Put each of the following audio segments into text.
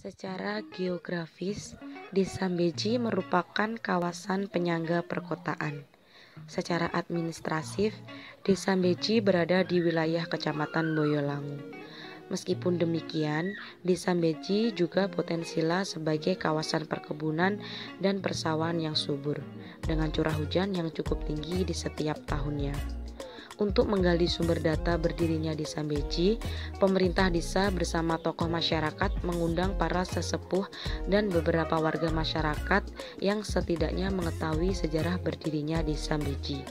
Secara geografis, Desa Beji merupakan kawasan penyangga perkotaan. Secara administratif, Desa Beji berada di wilayah Kecamatan Boyolangu. Meskipun demikian, Desa Beji juga potensial sebagai kawasan perkebunan dan persawahan yang subur, dengan curah hujan yang cukup tinggi di setiap tahunnya. Untuk menggali sumber data berdirinya Desa Beji, pemerintah desa bersama tokoh masyarakat mengundang para sesepuh dan beberapa warga masyarakat yang setidaknya mengetahui sejarah berdirinya Desa Beji.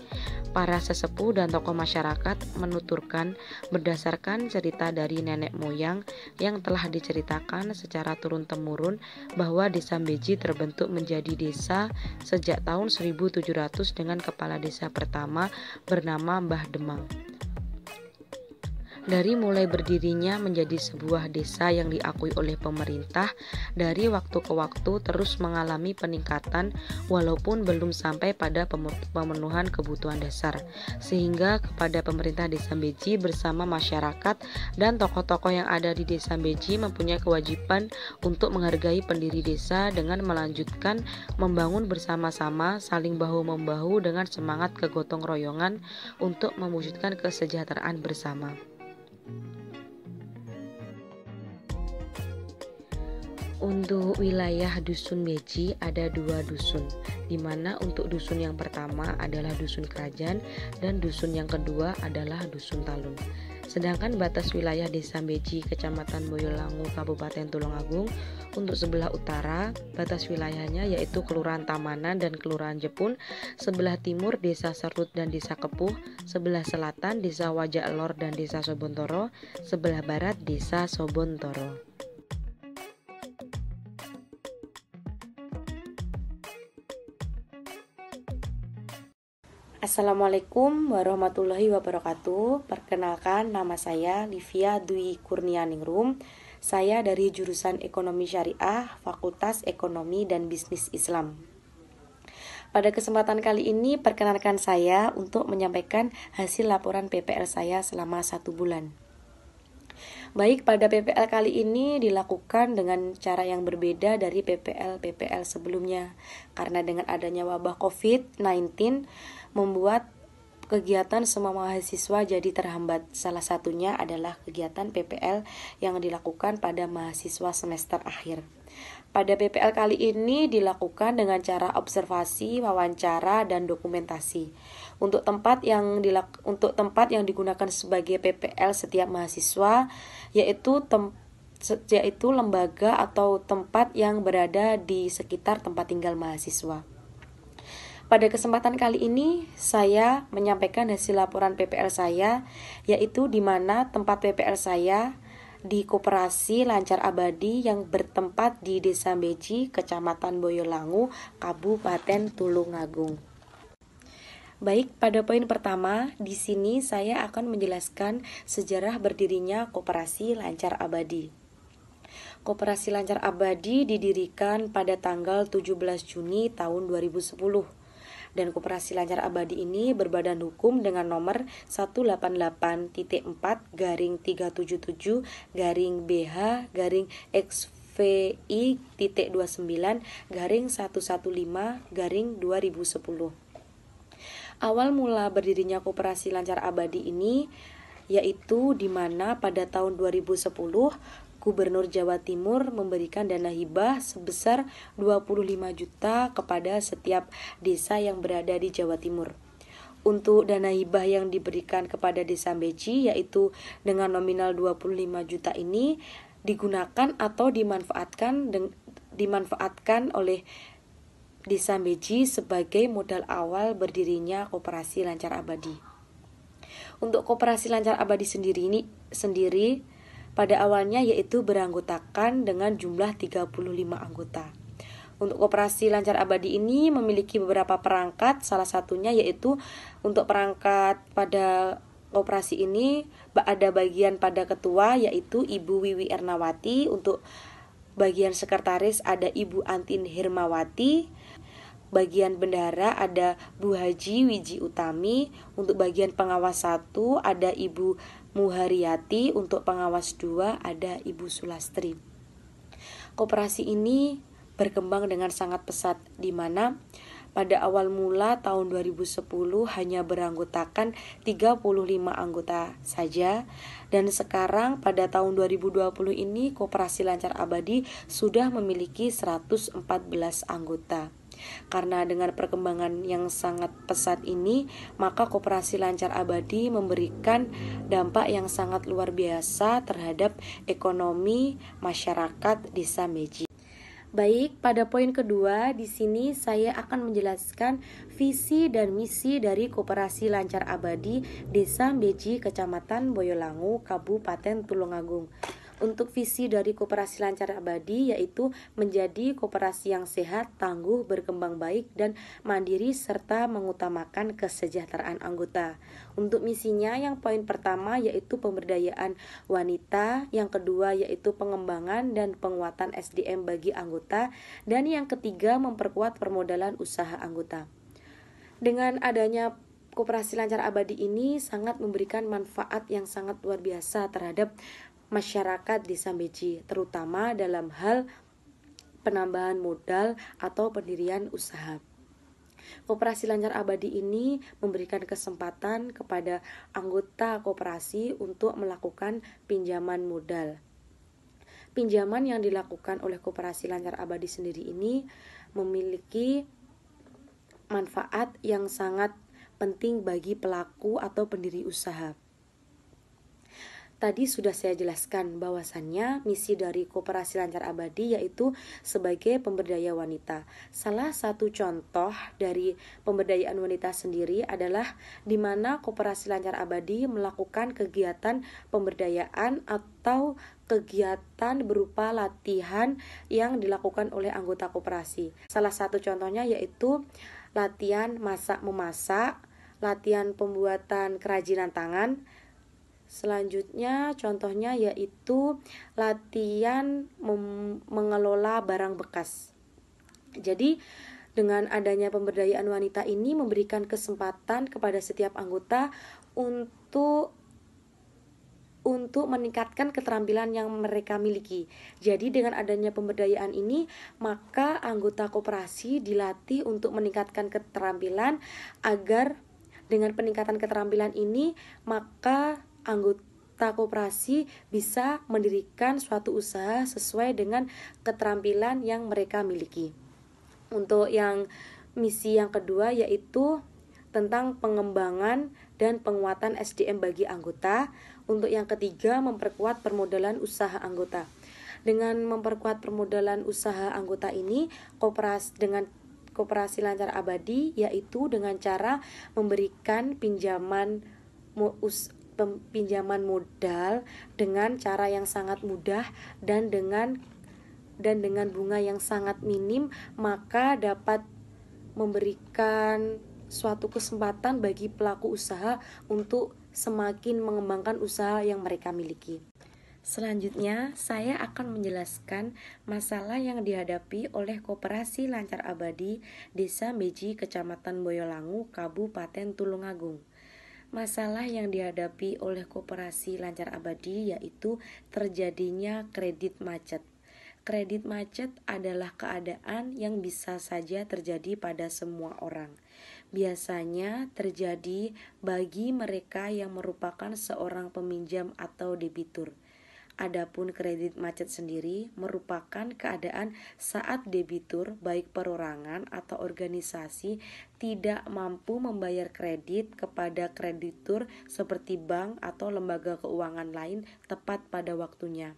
Para sesepuh dan tokoh masyarakat menuturkan berdasarkan cerita dari nenek moyang yang telah diceritakan secara turun-temurun bahwa Desa Beji terbentuk menjadi desa sejak tahun 1700 dengan kepala desa pertama bernama Mbah Demang. Dari mulai berdirinya menjadi sebuah desa yang diakui oleh pemerintah, dari waktu ke waktu terus mengalami peningkatan walaupun belum sampai pada pemenuhan kebutuhan dasar, sehingga kepada pemerintah Desa Beji bersama masyarakat dan tokoh-tokoh yang ada di Desa Beji mempunyai kewajiban untuk menghargai pendiri desa dengan melanjutkan membangun bersama-sama, saling bahu-membahu dengan semangat kegotong royongan untuk mewujudkan kesejahteraan bersama. Untuk wilayah Dusun Beji ada 2 dusun, di mana untuk dusun yang pertama adalah Dusun Kerajaan dan dusun yang kedua adalah Dusun Talun. Sedangkan batas wilayah Desa Beji, Kecamatan Boyolangu, Kabupaten Tulungagung, untuk sebelah utara, batas wilayahnya yaitu Kelurahan Tamanan dan Kelurahan Jepun, sebelah timur Desa Serut dan Desa Kepuh, sebelah selatan Desa Wajak Lor dan Desa Sobontoro, sebelah barat Desa Sobontoro. Assalamualaikum warahmatullahi wabarakatuh. Perkenalkan, nama saya Livia Dwi Kurnianingrum. Saya dari jurusan Ekonomi Syariah, Fakultas Ekonomi dan Bisnis Islam. Pada kesempatan kali ini, perkenalkan saya untuk menyampaikan hasil laporan PPL saya selama 1 bulan. Baik, pada PPL kali ini dilakukan dengan cara yang berbeda dari PPL sebelumnya, karena dengan adanya wabah COVID-19 membuat kegiatan semua mahasiswa jadi terhambat. Salah satunya adalah kegiatan PPL yang dilakukan pada mahasiswa semester akhir. Pada PPL kali ini dilakukan dengan cara observasi, wawancara, dan dokumentasi. Untuk tempat yang digunakan sebagai PPL setiap mahasiswa yaitu lembaga atau tempat yang berada di sekitar tempat tinggal mahasiswa. Pada kesempatan kali ini saya menyampaikan hasil laporan PPL saya, yaitu di mana tempat PPL saya di Koperasi Lancar Abadi yang bertempat di Desa Beji, Kecamatan Boyolangu, Kabupaten Tulungagung. Baik, pada poin pertama, di sini saya akan menjelaskan sejarah berdirinya Koperasi Lancar Abadi. Koperasi Lancar Abadi didirikan pada tanggal 17 Juni tahun 2010. Dan Koperasi Lancar Abadi ini berbadan hukum dengan nomor 188-4-BH-XVI.29-115-2010. Awal mula berdirinya Koperasi Lancar Abadi ini yaitu di mana pada tahun 2010 Gubernur Jawa Timur memberikan dana hibah sebesar 25 juta kepada setiap desa yang berada di Jawa Timur. Untuk dana hibah yang diberikan kepada Desa Beji yaitu dengan nominal 25 juta ini digunakan atau dimanfaatkan oleh Desa Beji sebagai modal awal berdirinya Koperasi Lancar Abadi. Untuk Koperasi Lancar Abadi sendiri pada awalnya yaitu beranggotakan dengan jumlah 35 anggota. Untuk Koperasi Lancar Abadi ini memiliki beberapa perangkat, salah satunya yaitu untuk perangkat pada koperasi ini ada bagian pada ketua yaitu Ibu Wiwi Ernawati, untuk bagian sekretaris ada Ibu Antin Hermawati, bagian bendahara ada Bu Haji Wiji Utami, untuk bagian pengawas 1 ada Ibu Muharyati, untuk pengawas 2 ada Ibu Sulastri. Koperasi ini berkembang dengan sangat pesat, di mana pada awal mula tahun 2010 hanya beranggotakan 35 anggota saja, dan sekarang pada tahun 2020 ini Koperasi Lancar Abadi sudah memiliki 114 anggota. Karena dengan perkembangan yang sangat pesat ini, maka Koperasi Lancar Abadi memberikan dampak yang sangat luar biasa terhadap ekonomi masyarakat Desa Meji. Baik, pada poin kedua di sini saya akan menjelaskan visi dan misi dari Koperasi Lancar Abadi Desa Beji, Kecamatan Boyolangu, Kabupaten Tulungagung. Untuk visi dari Koperasi Lancar Abadi yaitu menjadi koperasi yang sehat, tangguh, berkembang baik, dan mandiri serta mengutamakan kesejahteraan anggota. Untuk misinya yang poin pertama yaitu pemberdayaan wanita, yang kedua yaitu pengembangan dan penguatan SDM bagi anggota, dan yang ketiga memperkuat permodalan usaha anggota. Dengan adanya Koperasi Lancar Abadi ini sangat memberikan manfaat yang sangat luar biasa terhadap masyarakat Desa Beji, terutama dalam hal penambahan modal atau pendirian usaha. Koperasi Lancar Abadi ini memberikan kesempatan kepada anggota koperasi untuk melakukan pinjaman modal. Pinjaman yang dilakukan oleh Koperasi Lancar Abadi sendiri ini memiliki manfaat yang sangat penting bagi pelaku atau pendiri usaha. Tadi sudah saya jelaskan bahwasannya misi dari Koperasi Lancar Abadi yaitu sebagai pemberdaya wanita. Salah satu contoh dari pemberdayaan wanita sendiri adalah di mana Koperasi Lancar Abadi melakukan kegiatan pemberdayaan atau kegiatan berupa latihan yang dilakukan oleh anggota koperasi. Salah satu contohnya yaitu latihan masak-memasak, latihan pembuatan kerajinan tangan. Selanjutnya contohnya yaitu latihan mengelola barang bekas. Jadi dengan adanya pemberdayaan wanita ini memberikan kesempatan kepada setiap anggota untuk meningkatkan keterampilan yang mereka miliki. Jadi dengan adanya pemberdayaan ini, maka anggota koperasi dilatih untuk meningkatkan keterampilan agar dengan peningkatan keterampilan ini, maka anggota koperasi bisa mendirikan suatu usaha sesuai dengan keterampilan yang mereka miliki. Untuk yang misi yang kedua yaitu tentang pengembangan dan penguatan SDM bagi anggota. Untuk yang ketiga memperkuat permodalan usaha anggota. Dengan memperkuat permodalan usaha anggota ini, Koperasi Lancar Abadi yaitu dengan cara memberikan pinjaman modal dengan cara yang sangat mudah dan dengan bunga yang sangat minim, maka dapat memberikan suatu kesempatan bagi pelaku usaha untuk semakin mengembangkan usaha yang mereka miliki. Selanjutnya, saya akan menjelaskan masalah yang dihadapi oleh Koperasi Lancar Abadi Desa Beji, Kecamatan Boyolangu, Kabupaten Tulungagung. Masalah yang dihadapi oleh Koperasi Lancar Abadi yaitu terjadinya kredit macet. Kredit macet adalah keadaan yang bisa saja terjadi pada semua orang. Biasanya terjadi bagi mereka yang merupakan seorang peminjam atau debitur. Adapun kredit macet sendiri merupakan keadaan saat debitur baik perorangan atau organisasi tidak mampu membayar kredit kepada kreditur seperti bank atau lembaga keuangan lain tepat pada waktunya.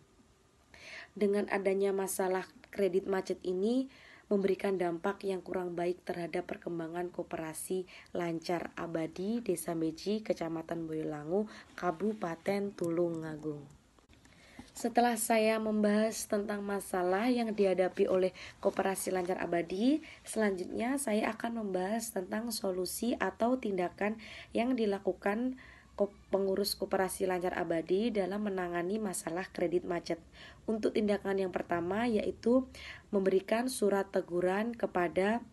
Dengan adanya masalah kredit macet ini memberikan dampak yang kurang baik terhadap perkembangan Koperasi Lancar Abadi Desa Beji, Kecamatan Boyolangu, Kabupaten Tulungagung. Setelah saya membahas tentang masalah yang dihadapi oleh Koperasi Lancar Abadi, selanjutnya saya akan membahas tentang solusi atau tindakan yang dilakukan pengurus Koperasi Lancar Abadi dalam menangani masalah kredit macet. Untuk tindakan yang pertama yaitu memberikan surat teguran kepada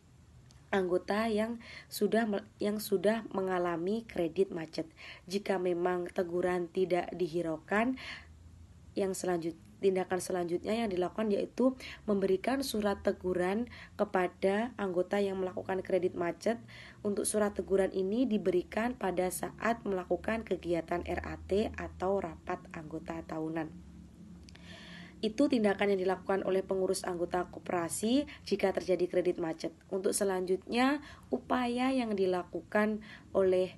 anggota yang sudah mengalami kredit macet. Jika memang teguran tidak dihiraukan, Tindakan selanjutnya yang dilakukan yaitu memberikan surat teguran kepada anggota yang melakukan kredit macet. Untuk surat teguran ini diberikan pada saat melakukan kegiatan RAT atau rapat anggota tahunan. Itu tindakan yang dilakukan oleh pengurus anggota koperasi jika terjadi kredit macet. Untuk selanjutnya, upaya yang dilakukan oleh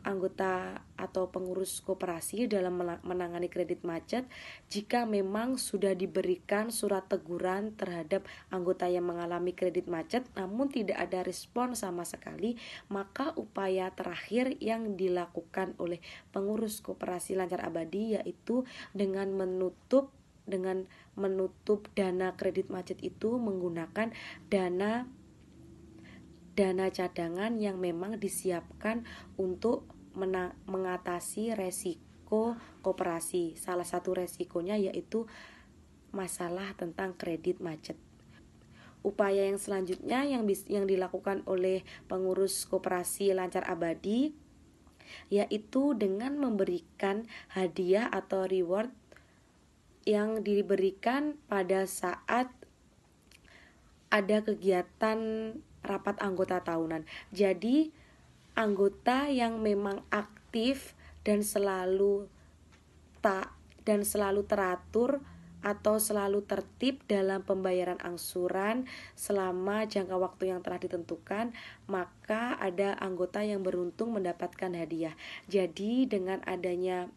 anggota atau pengurus koperasi dalam menangani kredit macet jika memang sudah diberikan surat teguran terhadap anggota yang mengalami kredit macet namun tidak ada respon sama sekali, maka upaya terakhir yang dilakukan oleh pengurus koperasi Lancar Abadi yaitu dengan menutup dana kredit macet itu menggunakan dana cadangan yang memang disiapkan untuk mengatasi resiko koperasi. Salah satu resikonya yaitu masalah tentang kredit macet. Upaya yang selanjutnya yang dilakukan oleh pengurus koperasi Lancar Abadi yaitu dengan memberikan hadiah atau reward yang diberikan pada saat ada kegiatan rapat anggota tahunan. Jadi anggota yang memang aktif dan selalu teratur atau selalu tertib dalam pembayaran angsuran selama jangka waktu yang telah ditentukan, maka ada anggota yang beruntung mendapatkan hadiah. Jadi dengan adanya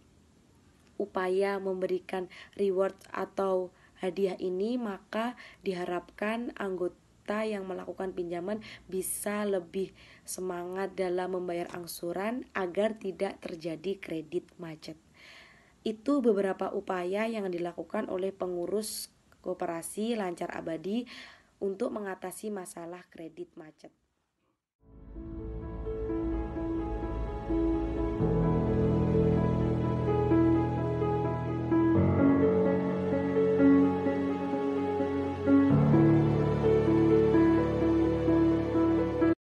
upaya memberikan reward atau hadiah ini, maka diharapkan anggota yang melakukan pinjaman bisa lebih semangat dalam membayar angsuran agar tidak terjadi kredit macet. Itu beberapa upaya yang dilakukan oleh pengurus koperasi Lancar Abadi untuk mengatasi masalah kredit macet.